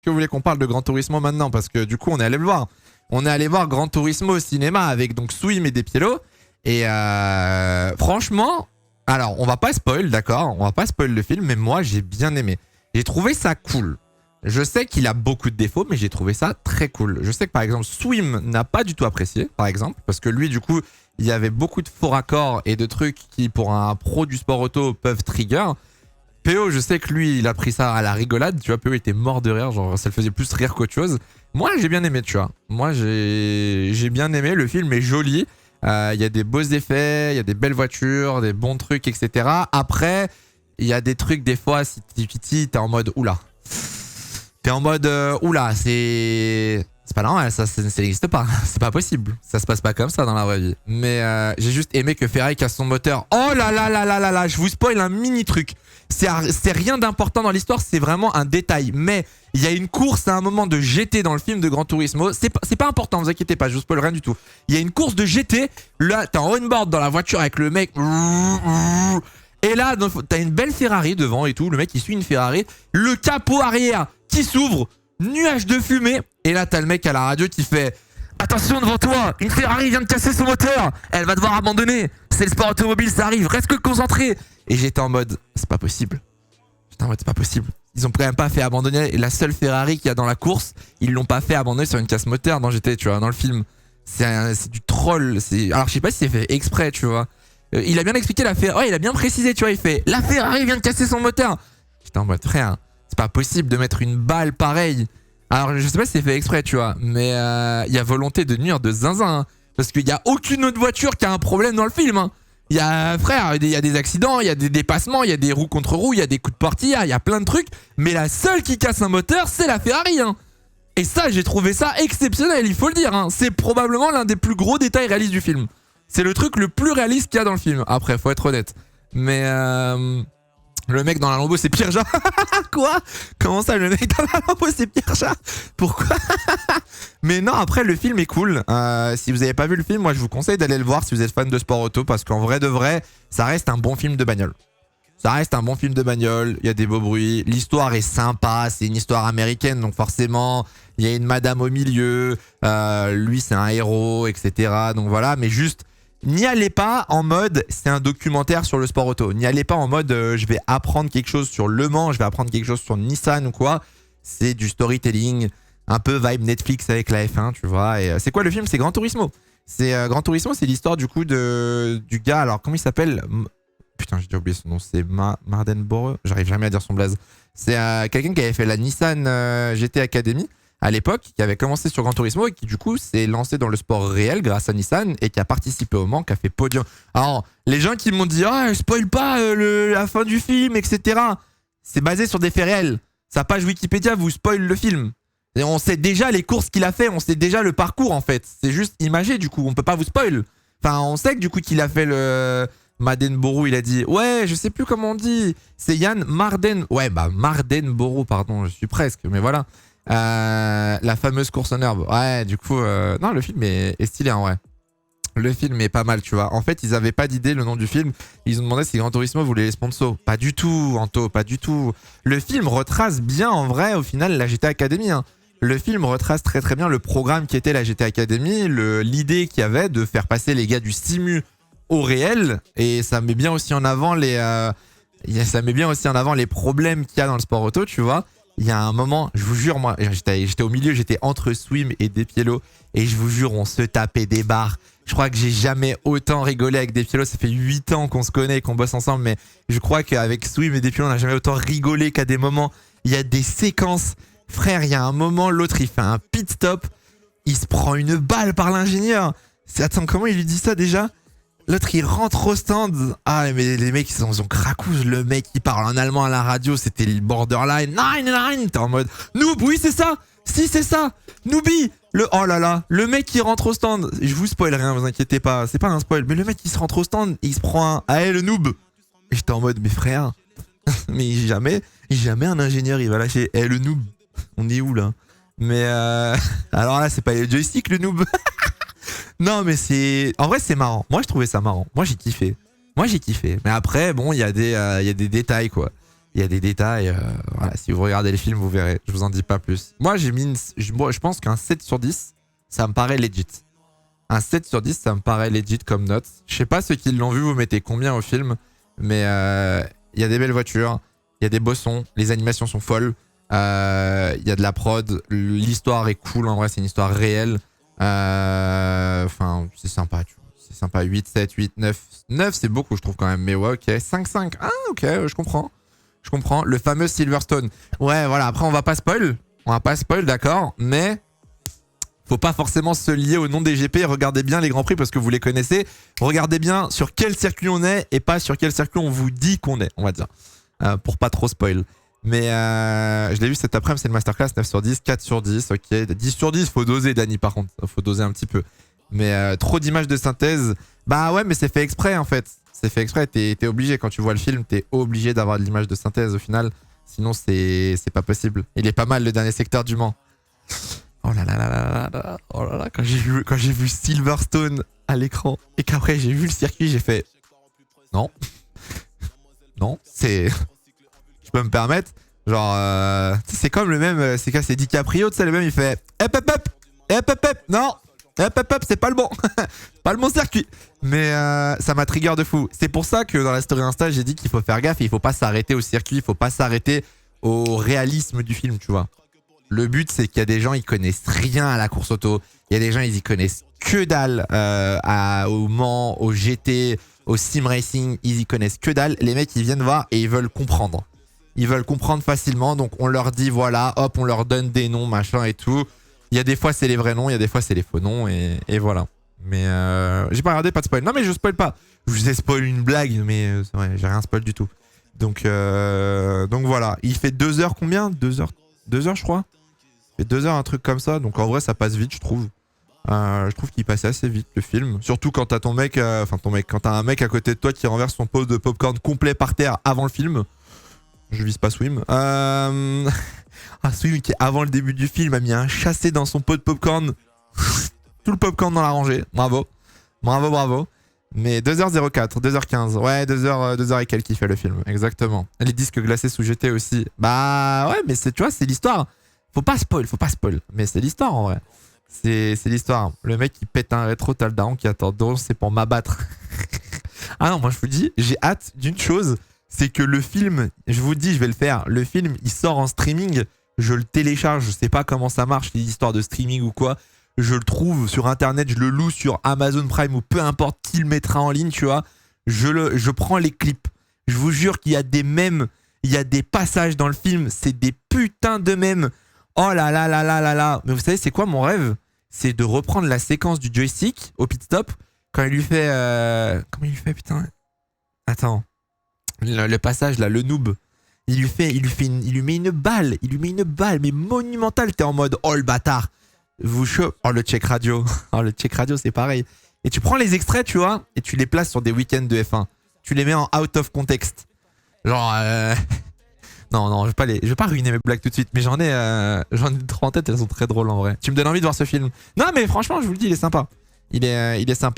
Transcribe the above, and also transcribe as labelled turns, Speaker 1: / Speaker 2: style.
Speaker 1: que vous voulez qu'on parle de Gran Turismo maintenant? Parce que du coup, on est allé le voir. On est allé voir Gran Turismo au cinéma avec donc Swim et Despiello. Et franchement, alors on va pas spoil, d'accord? On va pas spoil le film, mais moi j'ai bien aimé. J'ai trouvé ça cool. Je sais qu'il a beaucoup de défauts, mais j'ai trouvé ça très cool. Je sais que par exemple Swim n'a pas du tout apprécié, par exemple, parce que lui du coup, il y avait beaucoup de faux raccords et de trucs qui pour un pro du sport auto peuvent trigger. PO, je sais que lui, il a pris ça à la rigolade, tu vois, PO était mort de rire, genre ça le faisait plus rire qu'autre chose. Moi j'ai bien aimé, tu vois. Moi j'ai bien aimé, le film est joli. Il y a des beaux effets, il y a des belles voitures, des bons trucs, etc. Après, il y a des trucs, des fois, si t'es en mode oula. T'es en mode oula, c'est pas normal, ça n'existe pas. C'est pas possible. Ça se passe pas comme ça dans la vraie vie. Mais j'ai juste aimé que Ferrari casse son moteur. Oh là là là là là là, je vous spoil un mini truc. C'est rien d'important dans l'histoire, c'est vraiment un détail. Mais il y a une course à un moment de GT dans le film de Gran Turismo. C'est pas important, vous inquiétez pas, je vous spoil rien du tout. Il y a une course de GT. Là, t'es en on-board dans la voiture avec le mec. Et là, t'as une belle Ferrari devant et tout. Le mec, il suit une Ferrari. Le capot arrière qui s'ouvre. Nuage de fumée. Et là, t'as le mec à la radio qui fait... Attention devant toi, une Ferrari vient de casser son moteur. Elle va devoir abandonner. C'est le sport automobile, ça arrive. Reste que concentré. Et j'étais en mode, c'est pas possible. J'étais en mode, c'est pas possible. Ils ont quand même pas fait abandonner la seule Ferrari qu'il y a dans la course. Ils l'ont pas fait abandonner sur une casse moteur dans GT, tu vois, dans le film. C'est du troll. Alors je sais pas si c'est fait exprès, tu vois. Il a bien expliqué la Ferrari. Ouais, il a bien précisé, tu vois. Il fait, la Ferrari vient de casser son moteur. J'étais en mode, frère, c'est pas possible de mettre une balle pareille. Alors je sais pas si c'est fait exprès, tu vois, mais il y a volonté de nuire de zinzin, hein, parce qu'il y a aucune autre voiture qui a un problème dans le film. Hein. Il y a, frère, il y a des accidents, il y a des dépassements, il y a des roues contre roues, il y a des coups de portière, il y a plein de trucs, mais la seule qui casse un moteur, c'est la Ferrari. Hein. Et ça, j'ai trouvé ça exceptionnel, il faut le dire. Hein. C'est probablement l'un des plus gros détails réalistes du film. C'est le truc le plus réaliste qu'il y a dans le film. Après, faut être honnête. Mais le mec dans la Lambo, c'est Pierre Chat. Quoi? Comment ça, le mec dans la Lambo, c'est Pierre Chat? Pourquoi? Mais non, après, le film est cool. Si vous avez pas vu le film, moi, je vous conseille d'aller le voir si vous êtes fan de sport auto, parce qu'en vrai de vrai, ça reste un bon film de bagnole. Ça reste un bon film de bagnole, il y a des beaux bruits, l'histoire est sympa, c'est une histoire américaine, donc forcément, il y a une madame au milieu, lui, c'est un héros, etc. Donc voilà, mais juste... N'y allez pas en mode c'est un documentaire sur le sport auto. N'y allez pas en mode je vais apprendre quelque chose sur Le Mans, je vais apprendre quelque chose sur Nissan ou quoi. C'est du storytelling, un peu vibe Netflix avec la F1, tu vois. Et c'est quoi le film? C'est Gran Turismo. C'est Gran Turismo, c'est l'histoire du coup du gars. Alors comment il s'appelle? Putain, j'ai déjà oublié son nom. C'est Marden Borre. J'arrive jamais à dire son blaze. C'est quelqu'un qui avait fait la Nissan GT Academy à l'époque, qui avait commencé sur Gran Turismo et qui du coup s'est lancé dans le sport réel grâce à Nissan et qui a participé au Mans, qui a fait podium. Alors, les gens qui m'ont dit « Ah, spoil pas la fin du film, etc. » C'est basé sur des faits réels. Sa page Wikipédia vous spoil le film. Et on sait déjà les courses qu'il a fait, on sait déjà le parcours en fait. C'est juste imagé du coup, on peut pas vous spoil. Enfin, on sait que du coup qu'il a fait le... Madenboro, il a dit, ouais, je sais plus comment on dit. C'est Yann Marden. Ouais, bah Mardenboro, pardon, je suis presque, mais voilà. La fameuse course en herbe. Ouais, du coup, non, le film est stylé en vrai. Le film est pas mal, tu vois. En fait, ils avaient pas d'idée le nom du film. Ils ont demandé si Gran Turismo voulait les sponsors. Pas du tout, Anto, pas du tout. Le film retrace bien en vrai, au final, la GT Academy. Hein. Le film retrace très très bien le programme qui était la GT Academy, l'idée qu'il y avait de faire passer les gars du simu au réel, et ça met bien aussi en avant les problèmes qu'il y a dans le sport auto, tu vois. Il y a un moment, je vous jure, moi, j'étais au milieu, j'étais entre Swim et Despiello, et je vous jure, on se tapait des barres. Je crois que j'ai jamais autant rigolé avec Despiello. Ça fait 8 ans qu'on se connaît et qu'on bosse ensemble, mais je crois qu'avec Swim et Despiello, on n'a jamais autant rigolé qu'à des moments. Il y a des séquences. Frère, il y a un moment, l'autre, il fait un pit stop, il se prend une balle par l'ingénieur. Attends, comment il lui dit ça déjà? L'autre, il rentre au stand. Ah, mais les mecs, ils ont cracouze. Le mec, il parle en allemand à la radio. C'était le borderline. Nine. T'es en mode, noob, oui, c'est ça. Si, c'est ça. Noobie. Oh là là. Le mec, qui rentre au stand. Je vous spoil rien, vous inquiétez pas. C'est pas un spoil. Mais le mec, il se rentre au stand. Il se prend un, ah, le noob. Et j'étais en mode, mais frère. Mais jamais un ingénieur, il va lâcher, le noob. On est où, là? Mais, alors là, c'est pas le joystick, le noob. Non, mais c'est... En vrai, c'est marrant. Moi, je trouvais ça marrant. Moi, j'ai kiffé. Mais après, bon, il y a des détails, quoi. Il Il y a des détails. Voilà, si vous regardez le film, vous verrez. Je vous en dis pas plus. Moi, je pense qu'un 7 sur 10, ça me paraît legit. Un 7 sur 10, ça me paraît legit comme note. Je sais pas ceux qui l'ont vu, vous mettez combien au film. Mais il y a des belles voitures. Il y a des beaux sons. Les animations sont folles. Il y a de la prod. L'histoire est cool. En vrai, c'est une histoire réelle. Enfin, c'est sympa, tu vois. C'est sympa. 8, 7, 8, 9. 9, c'est beaucoup, je trouve quand même. Mais ouais, ok. 5, 5. Ah, ok, je comprends. Je comprends. Le fameux Silverstone. Ouais, voilà. Après, on va pas spoil. On va pas spoil, d'accord. Mais faut pas forcément se lier au nom des GP. Regardez bien les Grands Prix parce que vous les connaissez. Regardez bien sur quel circuit on est et pas sur quel circuit on vous dit qu'on est, on va dire. Pour pas trop spoil. Mais je l'ai vu cet après-midi, c'est le masterclass. 9 sur 10, 4 sur 10, ok. 10 sur 10, faut doser, Dany, par contre. Faut doser un petit peu. Mais trop d'images de synthèse. Bah ouais, mais c'est fait exprès en fait. C'est fait exprès. T'es obligé, quand tu vois le film, t'es obligé d'avoir de l'image de synthèse au final. Sinon, c'est pas possible. Il est pas mal, le dernier secteur du Mans. Oh là là là là là. Oh là là, quand j'ai vu Silverstone à l'écran et qu'après j'ai vu le circuit, j'ai fait non. Non, c'est. Je peux me permettre. Genre, c'est comme le même. C'est DiCaprio, tu sais, le même, il fait. Hop, hop, hop. Hop, hop, hop. Non. Hop, hop, hop, c'est pas le bon. Pas le bon circuit. Mais ça m'a trigger de fou. C'est pour ça que dans la story Insta, j'ai dit qu'il faut faire gaffe et il faut pas s'arrêter au circuit. Il faut pas s'arrêter au réalisme du film, tu vois. Le but, c'est qu'il y a des gens, ils connaissent rien à la course auto. Il y a des gens, ils y connaissent que dalle au Mans, au GT, au sim racing. Ils y connaissent que dalle. Les mecs, ils viennent voir et ils veulent comprendre. Ils veulent comprendre facilement. Donc, on leur dit, voilà, hop, on leur donne des noms, machin et tout. Il y a des fois, c'est les vrais noms. Il y a des fois, c'est les faux noms. Et voilà. Mais j'ai pas regardé, pas de spoil. Non, mais je spoil pas. Je vous ai spoil une blague, mais c'est vrai, j'ai rien spoil du tout. Donc voilà. Il fait 2 heures combien 2 heures 2 heures, je crois. Il fait 2 heures, un truc comme ça. Donc en vrai, ça passe vite, je trouve. Je trouve qu'il passait assez vite, le film. Surtout quand t'as ton mec, quand t'as un mec à côté de toi qui renverse son pot de popcorn complet par terre avant le film. Je vise pas Swim. Swim qui, avant le début du film, a mis un chassé dans son pot de popcorn. Tout le popcorn dans la rangée. Bravo. Bravo, bravo. Mais 2h04, 2h15. Ouais, 2h et quelques qui fait le film. Exactement. Les disques glacés sous GT aussi. Bah ouais, mais tu vois, c'est l'histoire. Faut pas spoil. Mais c'est l'histoire en vrai. C'est l'histoire. Le mec qui pète un rétro, t'as le daron qui attend. Donc c'est pour m'abattre. Ah non, moi je vous dis, j'ai hâte d'une chose. C'est que le film, je vous dis, je vais le faire. Le film, il sort en streaming. Je le télécharge. Je sais pas comment ça marche, les histoires de streaming ou quoi. Je le trouve sur internet, je le loue sur Amazon Prime ou peu importe qui le mettra en ligne, tu vois. Je prends les clips. Je vous jure qu'il y a des mèmes, il y a des passages dans le film, c'est des putains de mèmes. Oh là là là là là là. Mais vous savez, c'est quoi mon rêve? C'est de reprendre la séquence du joystick au pit stop quand il lui fait. Comment il lui fait, putain? Attends. Le passage là, le noob. Il lui met une balle, mais monumentale. T'es en mode, oh le bâtard. Oh le check radio. Oh le check radio, c'est pareil. Et tu prends les extraits, tu vois, et tu les places sur des week-ends de F1. Tu les mets en out of context. Genre, non, je vais pas ruiner mes blagues tout de suite, mais j'en ai trop en tête, elles sont très drôles en vrai. Tu me donnes envie de voir ce film. Non, mais franchement, je vous le dis, il est sympa. Il est sympa.